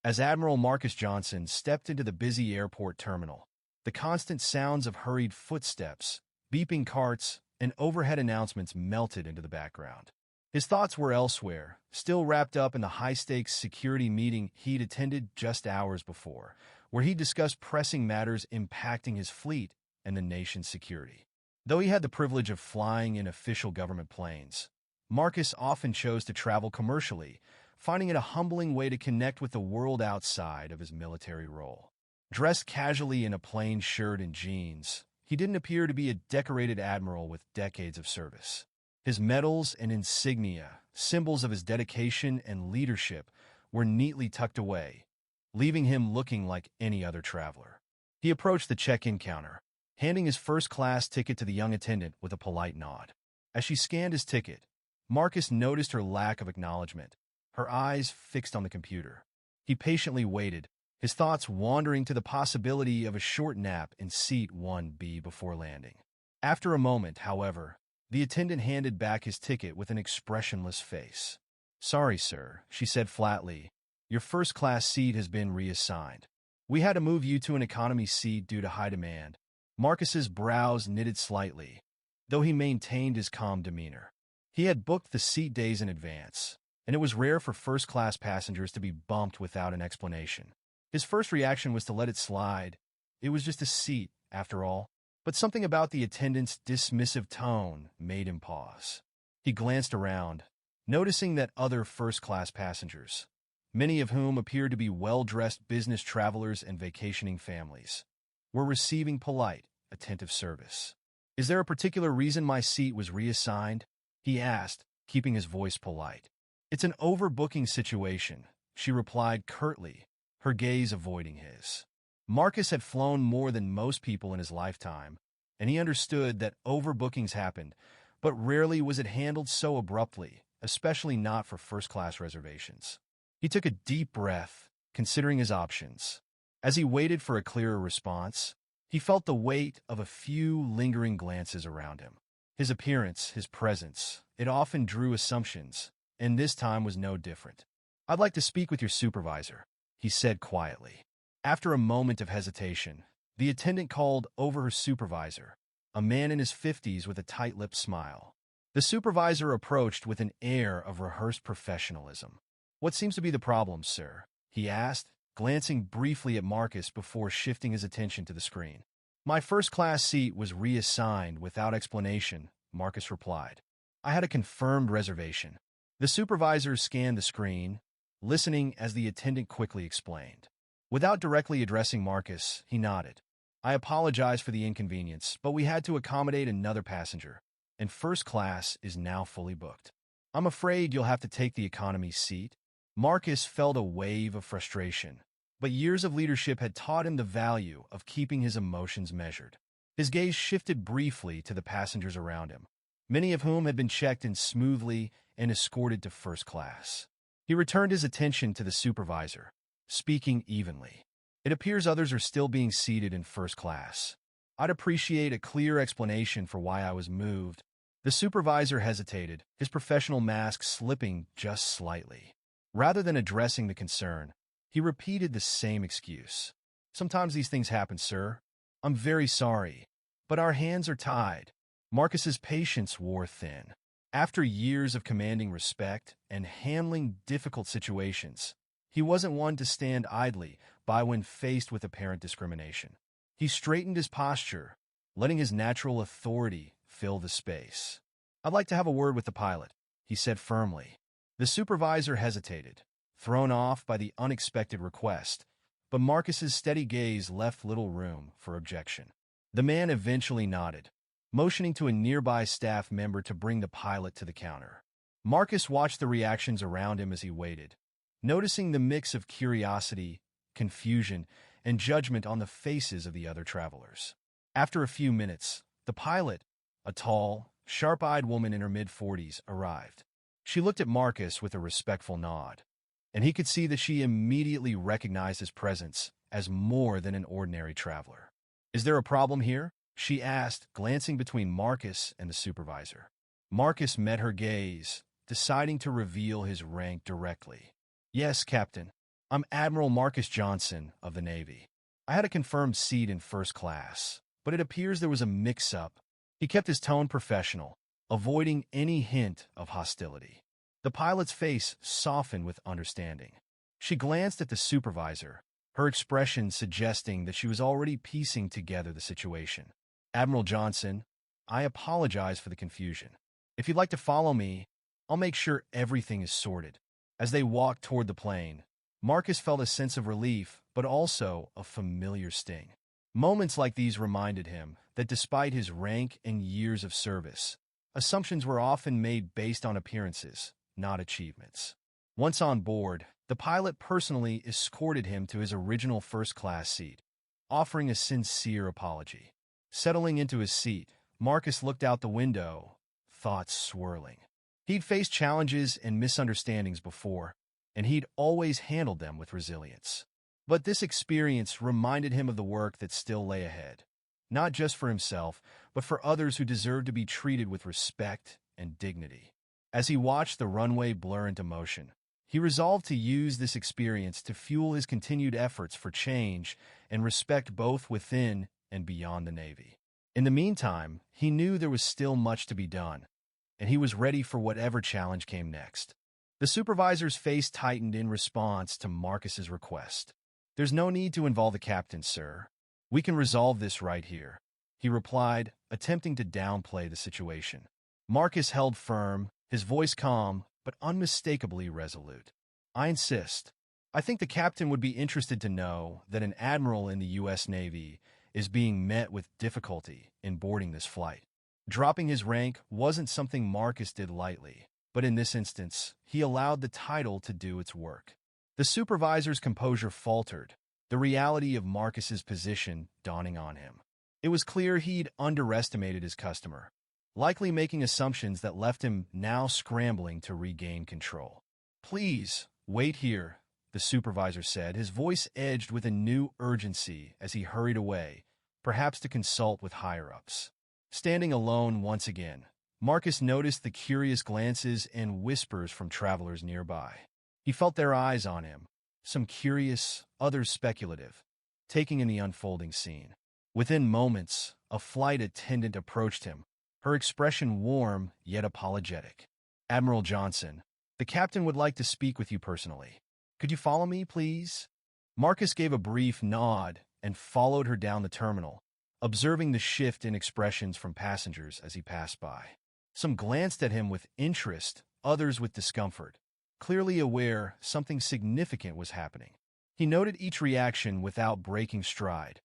As Admiral Marcus Johnson stepped into the busy airport terminal, the constant sounds of hurried footsteps, beeping carts, and overhead announcements melted into the background. His thoughts were elsewhere, still wrapped up in the high-stakes security meeting he'd attended just hours before, where he discussed pressing matters impacting his fleet and the nation's security. Though he had the privilege of flying in official government planes, Marcus often chose to travel commercially, finding it a humbling way to connect with the world outside of his military role. Dressed casually in a plain shirt and jeans, he didn't appear to be a decorated admiral with decades of service. His medals and insignia, symbols of his dedication and leadership, were neatly tucked away, leaving him looking like any other traveler. He approached the check-in counter, handing his first-class ticket to the young attendant with a polite nod. As she scanned his ticket, Marcus noticed her lack of acknowledgement, her eyes fixed on the computer. He patiently waited, his thoughts wandering to the possibility of a short nap in seat 1B before landing. After a moment, however, the attendant handed back his ticket with an expressionless face. "Sorry, sir," she said flatly. "Your first-class seat has been reassigned. We had to move you to an economy seat due to high demand." Marcus's brows knitted slightly, though he maintained his calm demeanor. He had booked the seat days in advance, and it was rare for first-class passengers to be bumped without an explanation. His first reaction was to let it slide. It was just a seat, after all. But something about the attendant's dismissive tone made him pause. He glanced around, noticing that other first-class passengers, many of whom appeared to be well-dressed business travelers and vacationing families, were receiving polite, attentive service. "Is there a particular reason my seat was reassigned?" he asked, keeping his voice polite. "It's an overbooking situation," she replied curtly, her gaze avoiding his. Marcus had flown more than most people in his lifetime, and he understood that overbookings happened, but rarely was it handled so abruptly, especially not for first-class reservations. He took a deep breath, considering his options. As he waited for a clearer response, he felt the weight of a few lingering glances around him. His appearance, his presence, it often drew assumptions, and this time was no different. "I'd like to speak with your supervisor," he said quietly. After a moment of hesitation, the attendant called over her supervisor, a man in his 50s with a tight-lipped smile. The supervisor approached with an air of rehearsed professionalism. "What seems to be the problem, sir?" he asked, glancing briefly at Marcus before shifting his attention to the screen. "My first-class seat was reassigned without explanation," Marcus replied. "I had a confirmed reservation." The supervisor scanned the screen, listening as the attendant quickly explained. Without directly addressing Marcus, he nodded. "I apologize for the inconvenience, but we had to accommodate another passenger, and first class is now fully booked. I'm afraid you'll have to take the economy seat." Marcus felt a wave of frustration, but years of leadership had taught him the value of keeping his emotions measured. His gaze shifted briefly to the passengers around him, many of whom had been checked in smoothly and escorted to first class. He returned his attention to the supervisor, speaking evenly. "It appears others are still being seated in first class. I'd appreciate a clear explanation for why I was moved." The supervisor hesitated, his professional mask slipping just slightly. Rather than addressing the concern, he repeated the same excuse. "Sometimes these things happen, sir. I'm very sorry, but our hands are tied." Marcus's patience wore thin. After years of commanding respect and handling difficult situations, he wasn't one to stand idly by when faced with apparent discrimination. He straightened his posture, letting his natural authority fill the space. "I'd like to have a word with the pilot," he said firmly. The supervisor hesitated, thrown off by the unexpected request, but Marcus's steady gaze left little room for objection. The man eventually nodded, motioning to a nearby staff member to bring the pilot to the counter. Marcus watched the reactions around him as he waited, noticing the mix of curiosity, confusion, and judgment on the faces of the other travelers. After a few minutes, the pilot, a tall, sharp-eyed woman in her mid-40s, arrived. She looked at Marcus with a respectful nod, and he could see that she immediately recognized his presence as more than an ordinary traveler. "Is there a problem here?" she asked, glancing between Marcus and the supervisor. Marcus met her gaze, deciding to reveal his rank directly. "Yes, Captain. I'm Admiral Marcus Johnson of the Navy. I had a confirmed seat in first class, but it appears there was a mix-up. He kept his tone professional, avoiding any hint of hostility. The pilot's face softened with understanding. She glanced at the supervisor, her expression suggesting that she was already piecing together the situation. Admiral Johnson, I apologize for the confusion. If you'd like to follow me, I'll make sure everything is sorted. As they walked toward the plane, Marcus felt a sense of relief, but also a familiar sting. Moments like these reminded him that despite his rank and years of service, assumptions were often made based on appearances, not achievements. Once on board, the pilot personally escorted him to his original first-class seat, offering a sincere apology. Settling into his seat, Marcus looked out the window, thoughts swirling. He'd faced challenges and misunderstandings before, and he'd always handled them with resilience. But this experience reminded him of the work that still lay ahead, not just for himself, but for others who deserved to be treated with respect and dignity. As he watched the runway blur into motion, he resolved to use this experience to fuel his continued efforts for change and respect both within and beyond the Navy. In the meantime, he knew there was still much to be done, and he was ready for whatever challenge came next. The supervisor's face tightened in response to Marcus's request. "There's no need to involve the captain, sir. We can resolve this right here," he replied, attempting to downplay the situation. Marcus held firm, his voice calm, but unmistakably resolute. "I insist. I think the captain would be interested to know that an admiral in the U.S. Navy is being met with difficulty in boarding this flight." Dropping his rank wasn't something Marcus did lightly, but in this instance, he allowed the title to do its work. The supervisor's composure faltered, the reality of Marcus's position dawning on him. It was clear he'd underestimated his customer, likely making assumptions that left him now scrambling to regain control. "Please, wait here," the supervisor said, his voice edged with a new urgency as he hurried away, perhaps to consult with higher-ups. Standing alone once again, Marcus noticed the curious glances and whispers from travelers nearby. He felt their eyes on him, some curious, others speculative, taking in the unfolding scene. Within moments, a flight attendant approached him, her expression warm yet apologetic. "Admiral Johnson, the captain would like to speak with you personally. Could you follow me, please?" Marcus gave a brief nod and followed her down the terminal, observing the shift in expressions from passengers as he passed by. Some glanced at him with interest, others with discomfort, clearly aware something significant was happening. He noted each reaction without breaking stride,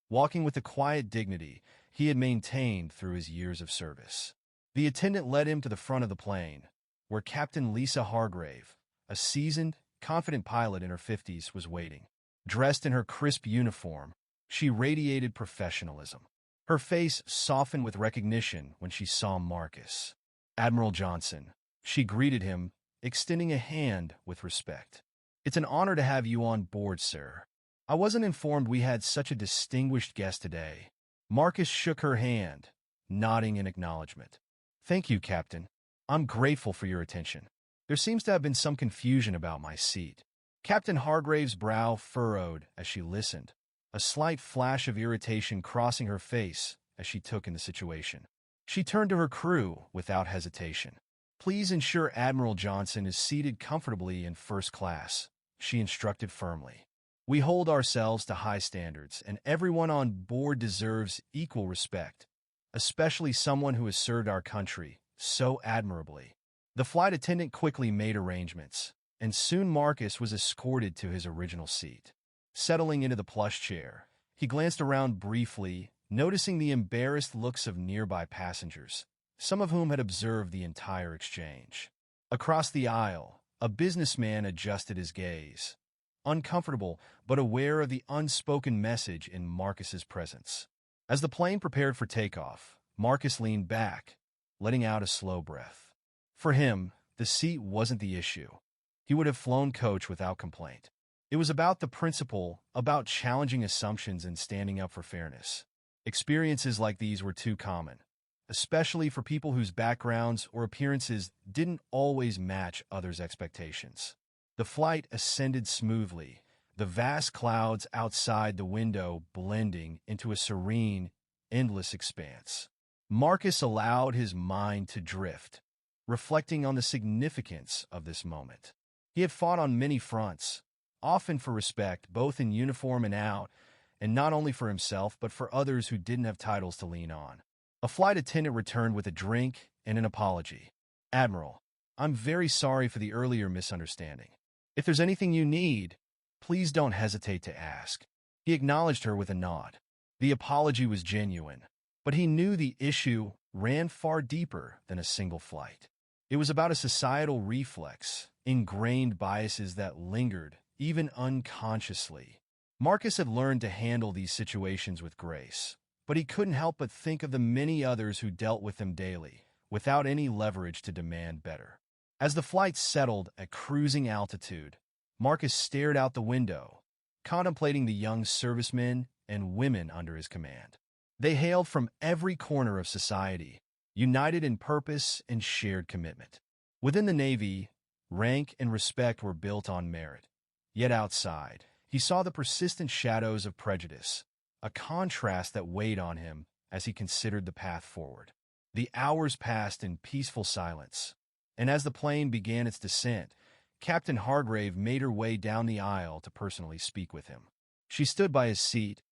walking with the quiet dignity he had maintained through his years of service. The attendant led him to the front of the plane, where Captain Lisa Hargrave, a seasoned, confident pilot in her 50s, was waiting. Dressed in her crisp uniform, she radiated professionalism. Her face softened with recognition when she saw Marcus. "Admiral Johnson," she greeted him, extending a hand with respect. "It's an honor to have you on board, sir. I wasn't informed we had such a distinguished guest today." Marcus shook her hand, nodding in acknowledgement. "Thank you, Captain. I'm grateful for your attention. There seems to have been some confusion about my seat." Captain Hargrave's brow furrowed as she listened, a slight flash of irritation crossing her face as she took in the situation. She turned to her crew without hesitation. "Please ensure Admiral Johnson is seated comfortably in first class," she instructed firmly. "We hold ourselves to high standards, and everyone on board deserves equal respect, especially someone who has served our country so admirably." The flight attendant quickly made arrangements, and soon Marcus was escorted to his original seat. Settling into the plush chair, he glanced around briefly, noticing the embarrassed looks of nearby passengers, some of whom had observed the entire exchange. Across the aisle, a businessman adjusted his gaze, uncomfortable but aware of the unspoken message in Marcus's presence. As the plane prepared for takeoff, Marcus leaned back, letting out a slow breath. For him, the seat wasn't the issue. He would have flown coach without complaint. It was about the principle, about challenging assumptions and standing up for fairness. Experiences like these were too common, especially for people whose backgrounds or appearances didn't always match others' expectations. The flight ascended smoothly, the vast clouds outside the window blending into a serene, endless expanse. Marcus allowed his mind to drift, reflecting on the significance of this moment. He had fought on many fronts, often for respect, both in uniform and out, and not only for himself, but for others who didn't have titles to lean on. A flight attendant returned with a drink and an apology. "Admiral, I'm very sorry for the earlier misunderstanding. If there's anything you need, please don't hesitate to ask." He acknowledged her with a nod. The apology was genuine, but he knew the issue ran far deeper than a single flight. It was about a societal reflex, ingrained biases that lingered, even unconsciously. Marcus had learned to handle these situations with grace, but he couldn't help but think of the many others who dealt with them daily, without any leverage to demand better. As the flight settled at cruising altitude, Marcus stared out the window, contemplating the young servicemen and women under his command. They hailed from every corner of society, united in purpose and shared commitment. Within the Navy, rank and respect were built on merit. Yet outside, he saw the persistent shadows of prejudice, a contrast that weighed on him as he considered the path forward. The hours passed in peaceful silence, and as the plane began its descent, Captain Hargrave made her way down the aisle to personally speak with him. She stood by his seat,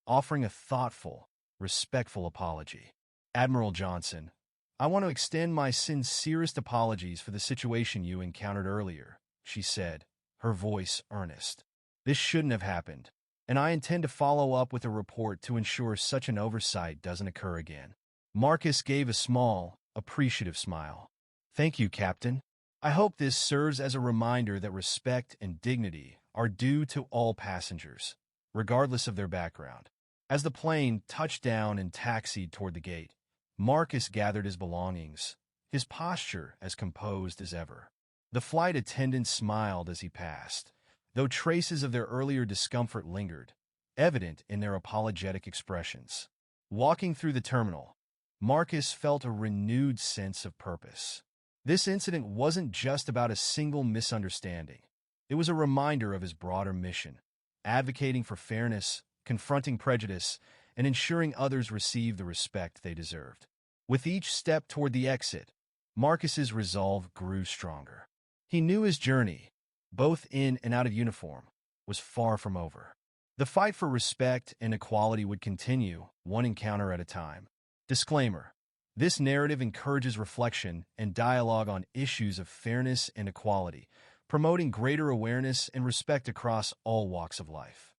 offering a thoughtful, respectful apology. "Admiral Johnson, I want to extend my sincerest apologies for the situation you encountered earlier," she said, her voice earnest. "This shouldn't have happened, and I intend to follow up with a report to ensure such an oversight doesn't occur again." Marcus gave a small, appreciative smile. "Thank you, Captain. I hope this serves as a reminder that respect and dignity are due to all passengers, regardless of their background." As the plane touched down and taxied toward the gate, Marcus gathered his belongings, his posture as composed as ever. The flight attendant smiled as he passed, though traces of their earlier discomfort lingered, evident in their apologetic expressions. Walking through the terminal, Marcus felt a renewed sense of purpose. This incident wasn't just about a single misunderstanding. It was a reminder of his broader mission, advocating for fairness, confronting prejudice, and ensuring others received the respect they deserved. With each step toward the exit, Marcus's resolve grew stronger. He knew his journey, both in and out of uniform, was far from over. The fight for respect and equality would continue, one encounter at a time. Disclaimer: this narrative encourages reflection and dialogue on issues of fairness and equality, promoting greater awareness and respect across all walks of life.